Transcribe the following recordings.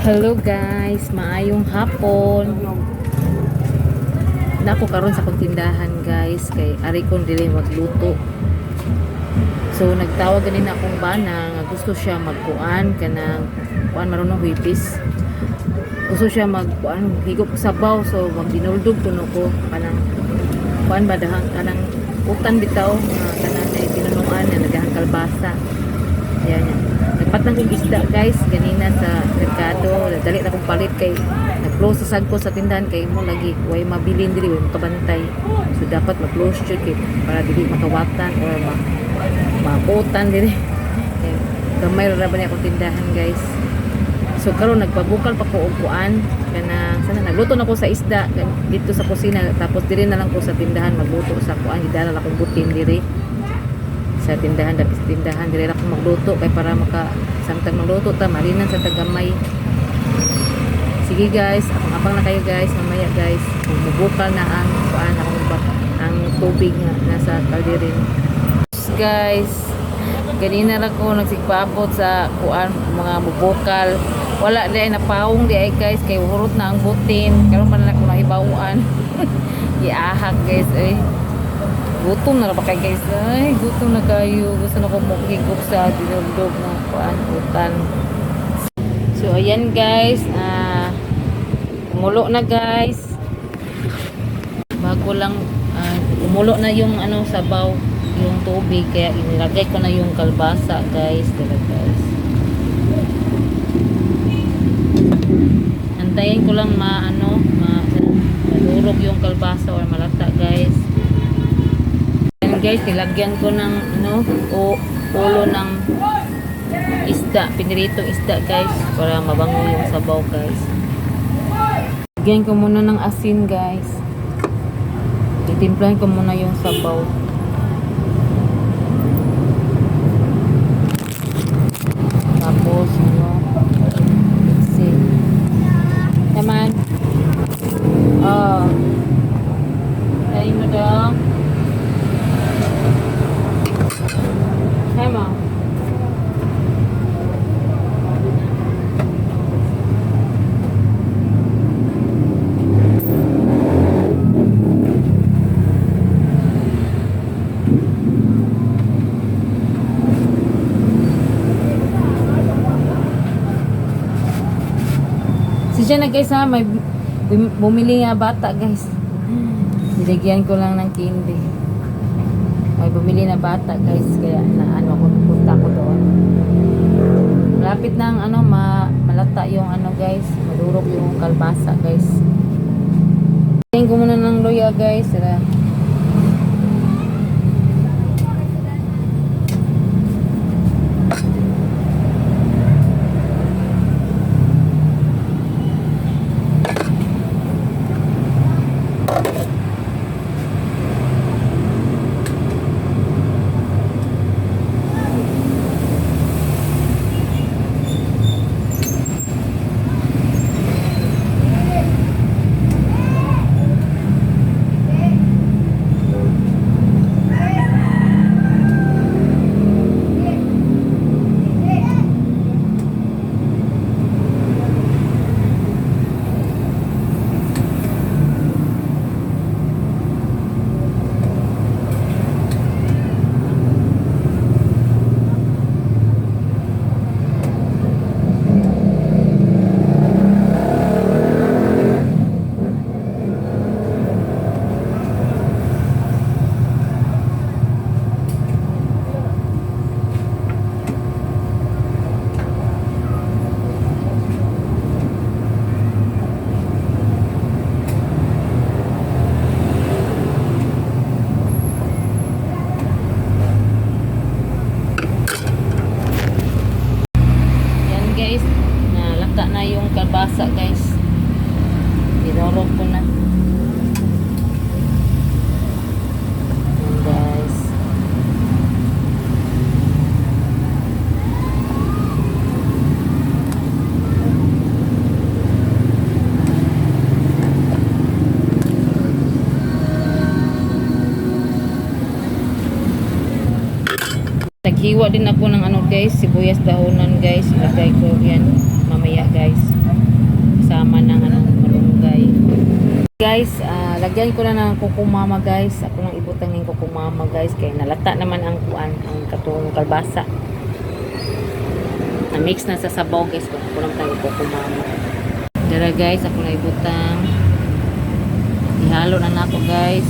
Hello guys, maayong hapon. Nako karon sa kong tindahan guys, kay ari kon dili magluto. So nagtawag ganin akong bana nga gusto siya magkuan kanang kuan marunong huipis. Gusto siya magkuan higop sabaw, so magdinuldog kuno ko kanang kuan badahang kanang utan bitaw kanang tinunuan nga nagahang kalbasa. Yan yan. Nagpatang kong isda guys ganina sa merkado, dali na kong palit kay nag-close sa sagko sa tindahan kay mo lagi way mabilin diri way makabantay, so dapat mag-close jud kay para dili makawatan or maputan diri kay gamay ra ba niya akong tindahan guys. So karon nagpabukal pa ko og kuan kana sana nagluto na ko sa isda dito sa kusina, tapos diri na lang ko sa tindahan magluto sa kuan, gidala akong butin diri sa tindahan, dapit sa tindahan dire ako magluto kay para maka samtang magluto ta marinan sa tagamay. Sige guys, abang na kayo guys mamaya guys, bubukal na ang kuan ang tubig nga nasa kalderin guys. Ganina ra ko nagsigpaabot sa kuan mga bubukal, wala di ay napawong di ay guys kay hurot na ang butin karon man na ko nahibawaan. Giahak guys gutom na ba kayo guys, ay gutom na kayo, gusto na ko maghigop sa dinugdog na kuan utan. So ayan guys, umulo na guys, bago lang umulo na yung ano sabaw, yung tubig, kaya inilagay ko na yung kalbasa guys, talaga guys. Antayin ko lang madurog yung kalbasa or malata guys. Guys, nilagyan ko ng ulo ng isda, piniritong isda guys, para mabango yung sabaw guys. Lagyan ko muna ng asin guys, titimplahin ko muna yung sabaw. Tapos mixing naman. Tayo mo daw Emma. Siya na guys may bumili nga bata guys. Nilagyan ko lang ng candy. May bumili na bata guys, kaya punta ko doon. Malapit na ang malata yung guys, madurog yung kalbasa guys. Tingin ko muna ng luya guys. Na yung kalbasa guys, dinurog ko na guys. Naghiwa din ako ng guys, sibuyas dahonan guys, ilagay ko yan mamaya guys. guys, lagyan ko na ng kukumama guys. Ako nang ibutang ng kukumama guys kay nalata naman ang kuan, ang katong kalbasa. Na mix na sa sabaw guys, ko lang tayo kukumama. Dara guys, ako na ibutang. Ihalo na nako guys.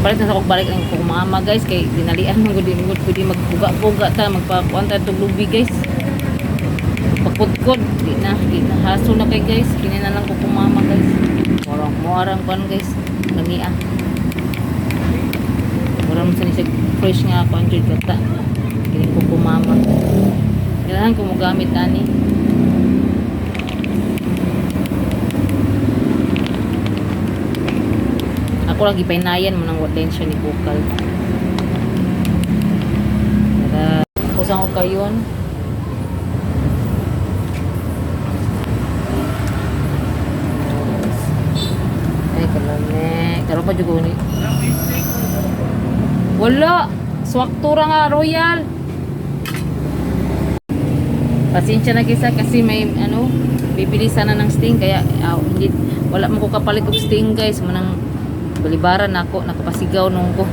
Balik na sa kong balik ang kumama guys kay dinalian mo gudi magbuga-buga ta magpakuan ta tug lubi guys pagkudkod di na haso na kay guys kini na lang ko kumama guys morang pan guys lami morang sa ni fresh nga kuan jud kata kini ko kumama kailangan ko mo gamit ani. Ako lagi painayan mo ng wadensya ni Bukal. Para kusang ko kayon. Ay, kalame. Karo pa juga ni. Wala. Swaktura nga, Royal. Pasensya na kisa kasi may bibili sana ng sting kaya hindi wala mo ko kapalit og sting guys manang balibaran ako nakapasigaw nung ko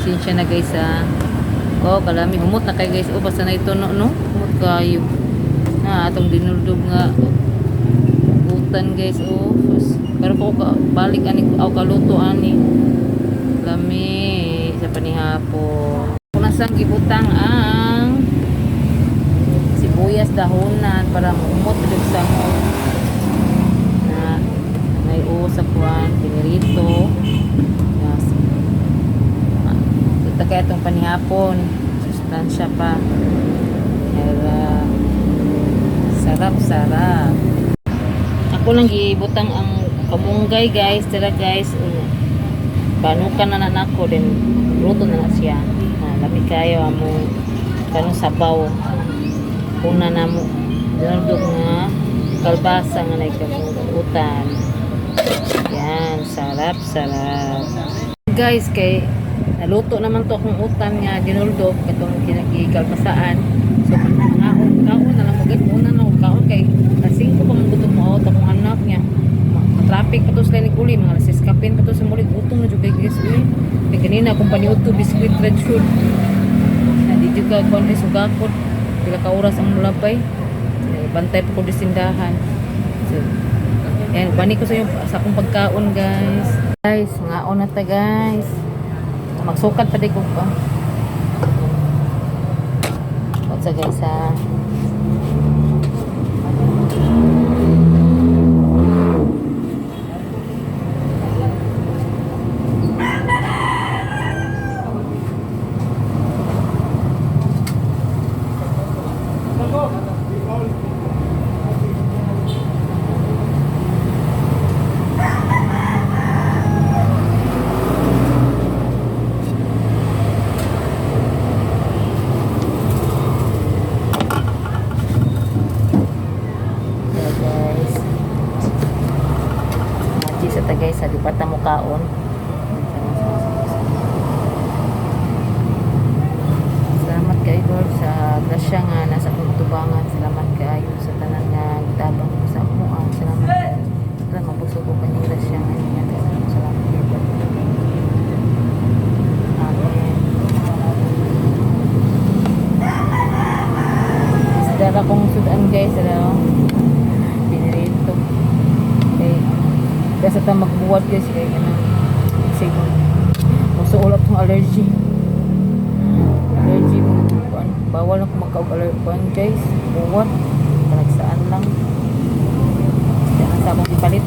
sinsya na guys kalami humot na kayo guys basta na ito no humot kayo atong dinuldob nga butan guys pero ko balik ani kaluto ani lami sa panihapon kung nasang gibutang ang sibuyas dahonan para humot dito sa may sa kuan pinirito yes. Ito kaya itong panihapon sustansya pa sarap ako lang gibutang ang kamunggay guys tira guys banukan na nanako din luto na siya lami kayo among kanong sabaw una na mo dinudog nga kalbasa nga nagkamutan. Yan, sarap. Guys, kay naluto naman to akong utan nga ginuldog katong kinagikalpasaan. So, kaon na lang magit una na kaon kay kasing ko pa man gutom mo akong anak niya. Traffic pa to sa Kuli, mga alas kapin pa to sa mulig utong na jud guys. Kay kanina akong paniuto biscuit red shoot. Di juga kon ay sugakot. Pila ka oras ang mulabay. Bantay pa ko di sindahan. So, ayan, bani ko sa akong pagkaon guys. Guys, ngaon na ta guys. Magsukat pa di ko pa. What's guys guys, sa lipat na mukaon. Salamat kayo Lord sa grasya nga nasa akong tubangan. Salamat kayo sa tanan nga gitabang mo sa ako. Salamat kayo. Salamat mabusog ko kanyang grasya nga niya. Salamat kayo Lord. Amen. Isdara kong sudan guys. Pinirito. Okay. Kasi ta magbuwad guys kaya kasi musuulap ng allergy bawal na kung magka-allergy guys buwad panagsaan lang yan sa akong ipalit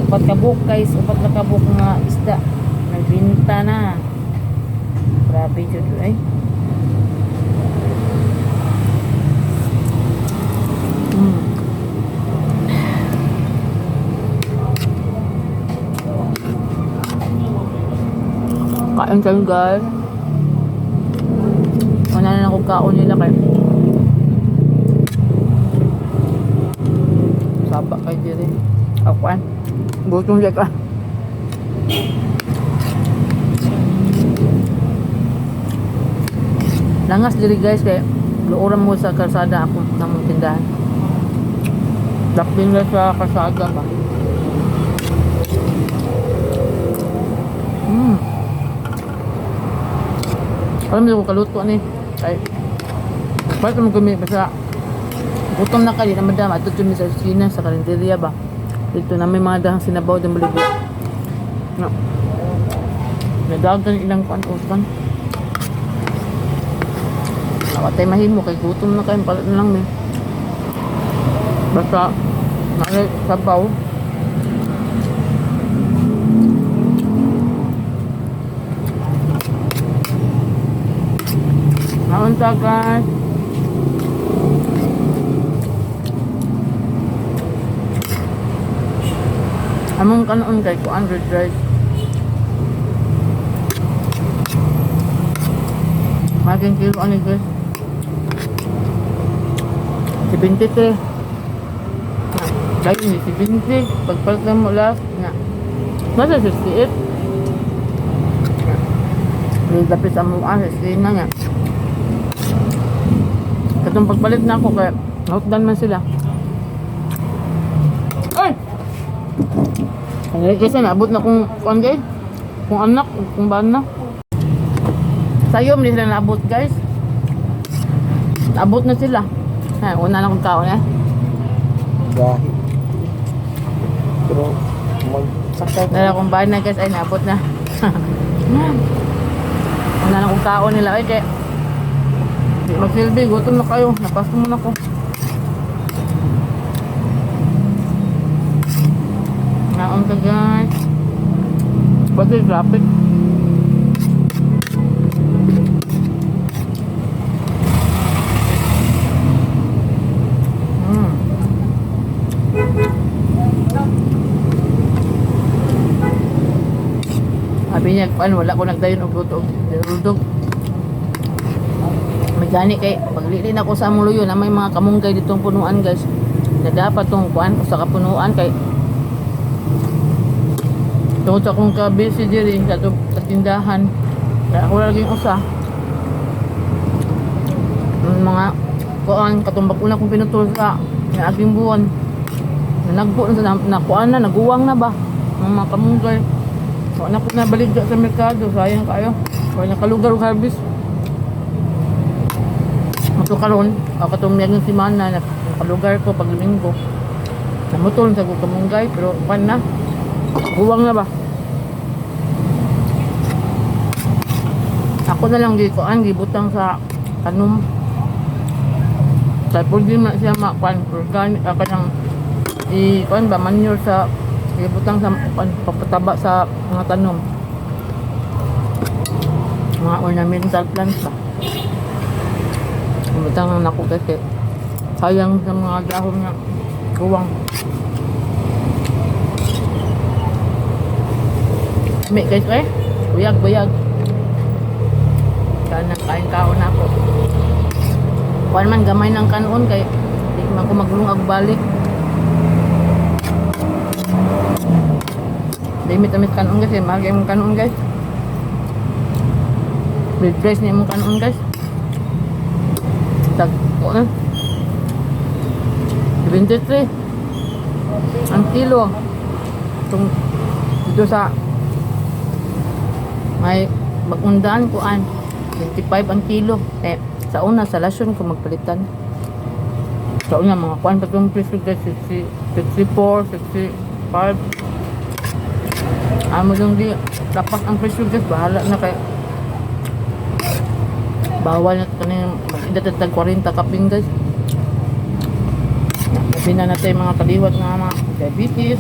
upat kabuk guys upat na kabuk nga isda nagbinta na grabe jud ay kain kayo guys wala na akong kaon nila kayo saba kayo diri akuan butong siya ka Langas diri guys kay luoran mo sa kalsada ako namong tindahan. Lapin na sa kalsada ba. Alam mo ko kaluto ni. Ay. Bakit mo kami basta gutom na kali na madam ato tumi sa China sa kalendarya ba. Dito na may mga dahang sinabaw ng baligo. No. Nadagan ilang pan-usan. Nawatay mahimo kay gutom na kayo palit na lang ni. Basta nalay sabaw. Naunta guys. Among kanon kay 200 rice. Maging kilo ani guys. 73. Kaya ni 70. Pagpalit na mo last nga. Nasa 68. May lapit ang mukha. 68 na nga. Katong pagpalit na ako kaya outdone man sila. Ay! Kasi naabot na kung guys. Kung anak, kung baan na. Sayom din sila naabot guys. Naabot na sila. Ay, una na kong kaon eh. Gahi. Pero magsakay. Dahil kung baan na guys ay naabot na. Una na kong kaon nila. Ay, kaya magsilbi, gutom na kayo. Napasto muna ko. Naon ka guys. Pati traffic. Sabi niya, wala ko nagdayon og luto og Magani kay paglilin ako sa among luyo na may mga kamunggay ditong punuan guys. Na dapat tong kuan sa kapunuan kay tungod sa akong ka-busy diri sa tindahan. Kaya ako laging usa. Mga kuan katumbak una kong pinutol sa aging buwan. Nagbo na kuan na naguwang na ba ang mga kamunggay. Wala na po nabalik sa merkado, sayang kayo. Wala nakalugar og harvest. Karon ako katong miyang simana na kalugar ko pag linggo namutol sa kamunggay pero pan na buwang na ba ako na lang gikuan gibutang sa kanum tapos din na siya makuan organic ako nang kuan ba manure sa gibutang sa papataba sa mga tanom mga ornamental plants ba. Butang na ako kasi sayang sa mga dahon na kuwang. May guys eh, buyag. Sana kain kaon na ako. Kuan man gamay ng kanon kay di man ko maglungag balik. Limit kanon guys, magay mong kanon guys. Big price ni mong kanon guys. Tagpo na 23 ang kilo itong dito sa may bagundaan kuan 25 ang kilo sa una sa lasyon ko magpalitan sa una mga kuan pa itong presyo 64, 65 amo yung di lapas ang presyo guys bahala na kay bawal na kaning magdatatag 40 kaping guys. Sabi na natin mga kaliwat nga mga diabetes,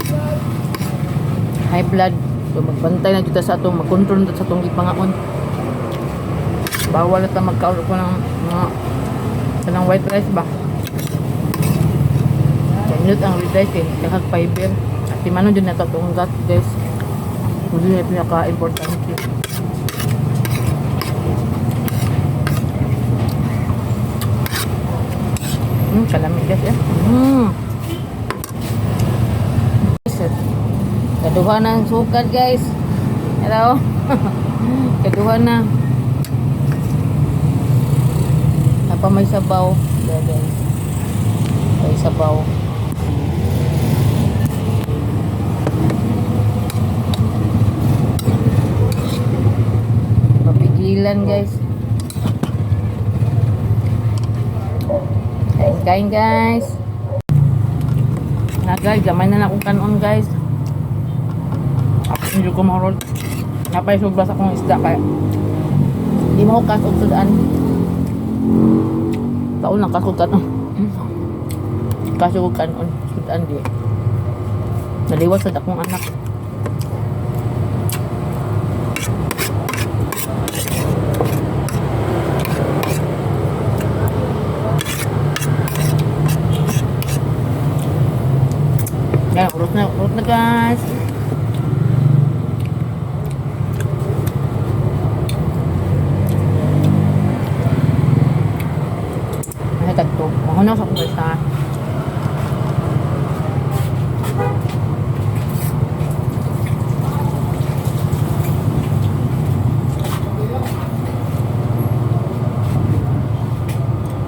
high blood. So magbantay na kita sa atong mag-control sa atong ipangaon. Bawal na ta magkaon ko ng mga kanang white rice ba. Kanyot ang red rice kahag fiber. At timano din na tatong gut guys. Hindi na pinaka-importante. Kalamig guys eh. Kaduha ng sukat guys. Hello. Kaduha na. pa may sabaw. There, guys. May sabaw. Papigilan, guys. Kain guys. Na guys, gamay na akong kanon guys. Ako hindi ko marol. Napay sobra sa akong isda kaya hindi mo ko kasog sudaan. Taon lang kasog kanon. Kasog kanon sudaan di. Naliwas sa akong anak. Yan, urut na guys. Ay, tagto. Mahunaw sa kumulsa.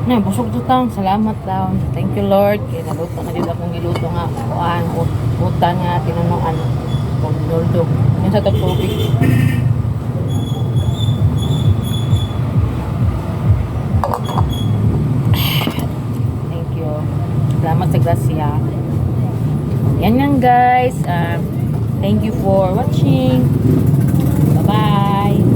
Na, busog to tang. Salamat daw. Thank you Lord. Kaya naluto na dito akong niluto nga. Kuhaan, utan nga, tinunuan. Kung nuldo. Yan sa tagtubig. Thank you. Salamat sa grasya. Yan yan guys. Thank you for watching. Bye-bye.